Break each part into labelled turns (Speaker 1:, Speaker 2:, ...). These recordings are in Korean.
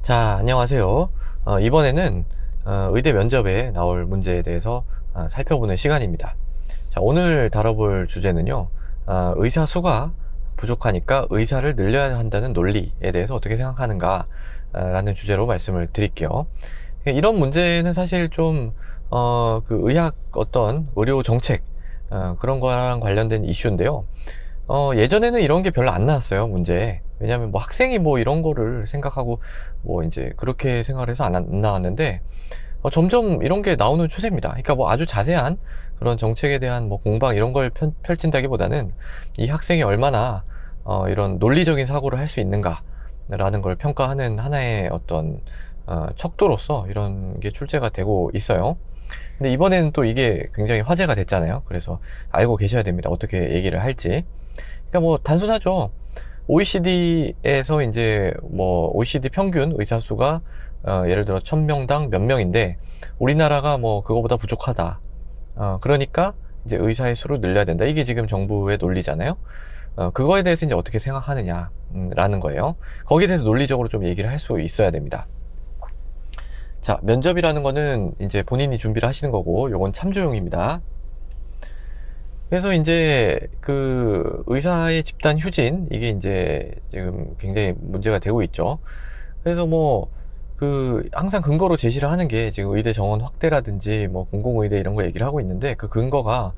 Speaker 1: 자, 안녕하세요. 이번에는 의대 면접에 나올 문제에 대해서 살펴보는 시간입니다. 자, 오늘 다뤄볼 주제는요. 의사 수가 부족하니까 의사를 늘려야 한다는 논리에 대해서 어떻게 생각하는가 라는 주제로 말씀을 드릴게요. 이런 문제는 사실 좀 그 의학 어떤 의료 정책 그런 거랑 관련된 이슈인데요. 예전에는 이런 게 별로 안 나왔어요, 문제. 왜냐면 뭐 학생이 뭐 이런 거를 생각하고 뭐 이제 그렇게 생각을 해서 안 나왔는데, 점점 이런 게 나오는 추세입니다. 그러니까 뭐 아주 자세한 그런 정책에 대한 뭐 공방 이런 걸 펼친다기보다는 이 학생이 얼마나 이런 논리적인 사고를 할 수 있는가라는 걸 평가하는 하나의 어떤 척도로서 이런 게 출제가 되고 있어요. 근데 이번에는 또 이게 굉장히 화제가 됐잖아요. 그래서 알고 계셔야 됩니다. 어떻게 얘기를 할지. 그러니까 뭐 단순하죠. OECD에서 이제 뭐 OECD 평균 의사 수가 예를 들어 1000명당 몇 명인데 우리나라가 뭐 그거보다 부족하다. 그러니까 이제 의사의 수를 늘려야 된다. 이게 지금 정부의 논리잖아요. 그거에 대해서 이제 어떻게 생각하느냐 라는 거예요. 거기에 대해서 논리적으로 좀 얘기를 할 수 있어야 됩니다. 자, 면접이라는 거는 이제 본인이 준비를 하시는 거고 요건 참조용입니다. 그래서 이제 그 의사의 집단 휴진 이게 이제 지금 굉장히 문제가 되고 있죠. 그래서 뭐 그 항상 근거로 제시를 하는 게 지금 의대 정원 확대라든지 뭐 공공의대 이런 거 얘기를 하고 있는데 그 근거가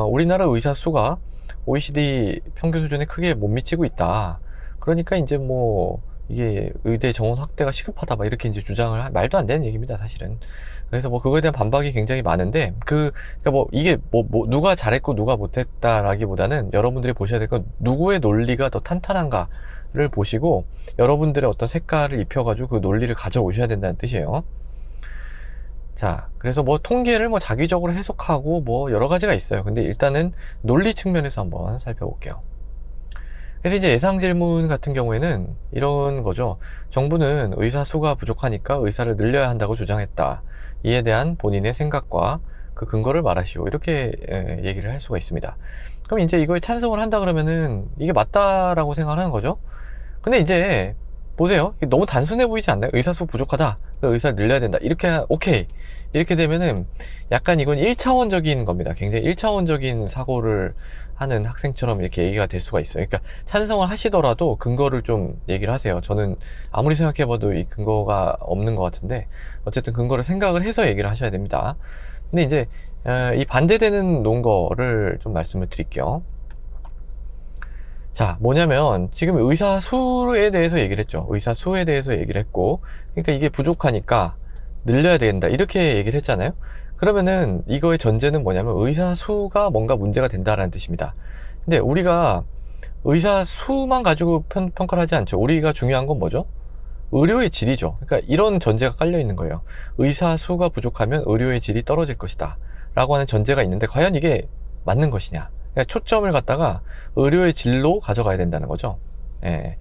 Speaker 1: 우리나라 의사 수가 OECD 평균 수준에 크게 못 미치고 있다. 그러니까 이제 뭐 이게 의대 정원 확대가 시급하다 막 이렇게 이제 주장을 말도 안 되는 얘기입니다, 사실은. 그래서 뭐 그거에 대한 반박이 굉장히 많은데 그러니까 뭐 이게 뭐 누가 잘했고 누가 못했다라기보다는 여러분들이 보셔야 될 건 누구의 논리가 더 탄탄한가를 보시고 여러분들의 어떤 색깔을 입혀가지고 그 논리를 가져오셔야 된다는 뜻이에요. 자, 그래서 뭐 통계를 뭐 자기적으로 해석하고 뭐 여러 가지가 있어요. 근데 일단은 논리 측면에서 한번 살펴볼게요. 그래서 이제 예상 질문 같은 경우에는 이런 거죠. 정부는 의사 수가 부족하니까 의사를 늘려야 한다고 주장했다. 이에 대한 본인의 생각과 그 근거를 말하시오. 이렇게 얘기를 할 수가 있습니다. 그럼 이제 이거에 찬성을 한다 그러면은 이게 맞다라고 생각을 하는 거죠. 근데 이제 보세요. 너무 단순해 보이지 않나요? 의사 수 부족하다. 의사를 늘려야 된다. 이렇게 오케이. 이렇게 되면은 약간 이건 1차원적인 겁니다. 굉장히 1차원적인 사고를 하는 학생처럼 이렇게 얘기가 될 수가 있어요. 그러니까 찬성을 하시더라도 근거를 좀 얘기를 하세요. 저는 아무리 생각해봐도 이 근거가 없는 것 같은데 어쨌든 근거를 생각을 해서 얘기를 하셔야 됩니다. 근데 이제 이 반대되는 논거를 좀 말씀을 드릴게요. 자, 뭐냐면 지금 의사 수에 대해서 얘기를 했죠. 의사 수에 대해서 얘기를 했고, 그러니까 이게 부족하니까 늘려야 된다 이렇게 얘기를 했잖아요. 그러면은 이거의 전제는 뭐냐면 의사 수가 뭔가 문제가 된다라는 뜻입니다. 근데 우리가 의사 수만 가지고 평가를 하지 않죠. 우리가 중요한 건 뭐죠? 의료의 질이죠. 그러니까 이런 전제가 깔려 있는 거예요. 의사 수가 부족하면 의료의 질이 떨어질 것이다 라고 하는 전제가 있는데 과연 이게 맞는 것이냐. 그러니까 초점을 갖다가 의료의 질로 가져가야 된다는 거죠. 예.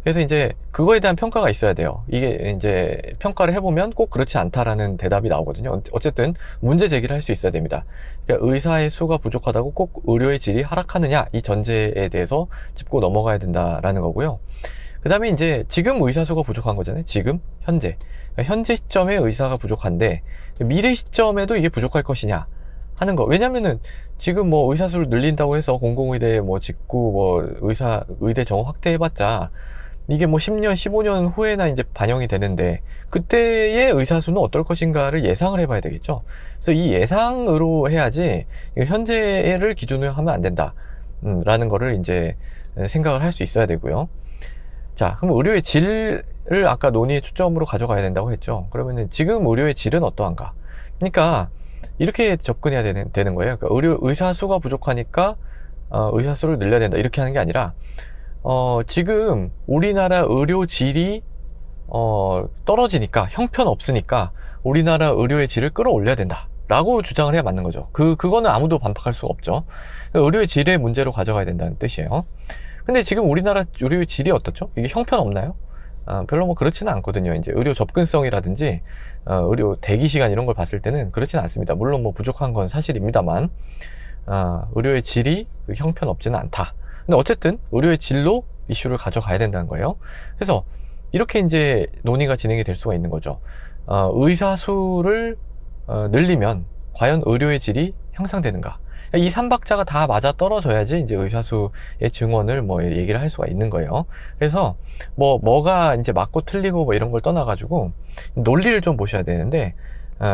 Speaker 1: 그래서 이제 그거에 대한 평가가 있어야 돼요. 이게 이제 평가를 해보면 꼭 그렇지 않다라는 대답이 나오거든요. 어쨌든 문제 제기를 할 수 있어야 됩니다. 그러니까 의사의 수가 부족하다고 꼭 의료의 질이 하락하느냐 이 전제에 대해서 짚고 넘어가야 된다라는 거고요. 그 다음에 이제 지금 의사 수가 부족한 거잖아요. 지금 현재 그러니까 현재 시점에 의사가 부족한데 미래 시점에도 이게 부족할 것이냐 하는 거. 왜냐면은 지금 뭐 의사 수를 늘린다고 해서 공공의대 뭐 짓고 뭐 의대 정원 확대해봤자 이게 뭐 10년, 15년 후에나 이제 반영이 되는데 그때의 의사 수는 어떨 것인가를 예상을 해봐야 되겠죠. 그래서 이 예상으로 해야지 현재를 기준으로 하면 안 된다. 라는 거를 이제 생각을 할 수 있어야 되고요. 자, 그럼 의료의 질을 아까 논의의 초점으로 가져가야 된다고 했죠. 그러면은 지금 의료의 질은 어떠한가? 그러니까 이렇게 접근해야 되는 거예요. 그러니까 의사 수가 부족하니까 의사 수를 늘려야 된다. 이렇게 하는 게 아니라 지금 우리나라 의료 질이 떨어지니까 형편없으니까 우리나라 의료의 질을 끌어올려야 된다. 라고 주장을 해야 맞는 거죠. 그거는 아무도 반박할 수가 없죠. 의료의 질의 문제로 가져가야 된다는 뜻이에요. 근데 지금 우리나라 의료의 질이 어떻죠? 이게 형편없나요? 별로 뭐 그렇지는 않거든요. 이제 의료 접근성이라든지 의료 대기 시간 이런 걸 봤을 때는 그렇지는 않습니다. 물론 뭐 부족한 건 사실입니다만 의료의 질이 형편없지는 않다. 근데 어쨌든 의료의 질로 이슈를 가져가야 된다는 거예요. 그래서 이렇게 이제 논의가 진행이 될 수가 있는 거죠. 의사 수를 늘리면 과연 의료의 질이 향상되는가? 이 3박자가 다 맞아 떨어져야지 이제 의사수의 증언을 뭐 얘기를 할 수가 있는 거예요. 그래서 뭐가 이제 맞고 틀리고 뭐 이런 걸 떠나가지고 논리를 좀 보셔야 되는데,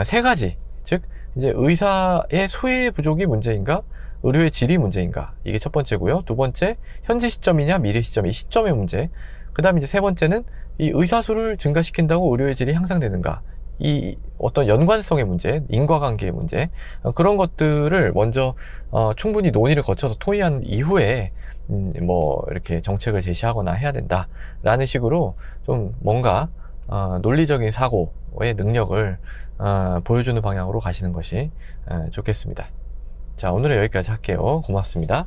Speaker 1: 세 가지. 즉, 이제 의사의 수의 부족이 문제인가? 의료의 질이 문제인가? 이게 첫 번째고요. 두 번째, 현재 시점이냐, 미래 시점, 이 시점의 문제. 그 다음에 이제 세 번째는 이 의사수를 증가시킨다고 의료의 질이 향상되는가? 이 어떤 연관성의 문제, 인과관계의 문제, 그런 것들을 먼저 충분히 논의를 거쳐서 토의한 이후에 뭐 이렇게 정책을 제시하거나 해야 된다라는 식으로 좀 뭔가 논리적인 사고의 능력을 보여주는 방향으로 가시는 것이 좋겠습니다. 자, 오늘은 여기까지 할게요. 고맙습니다.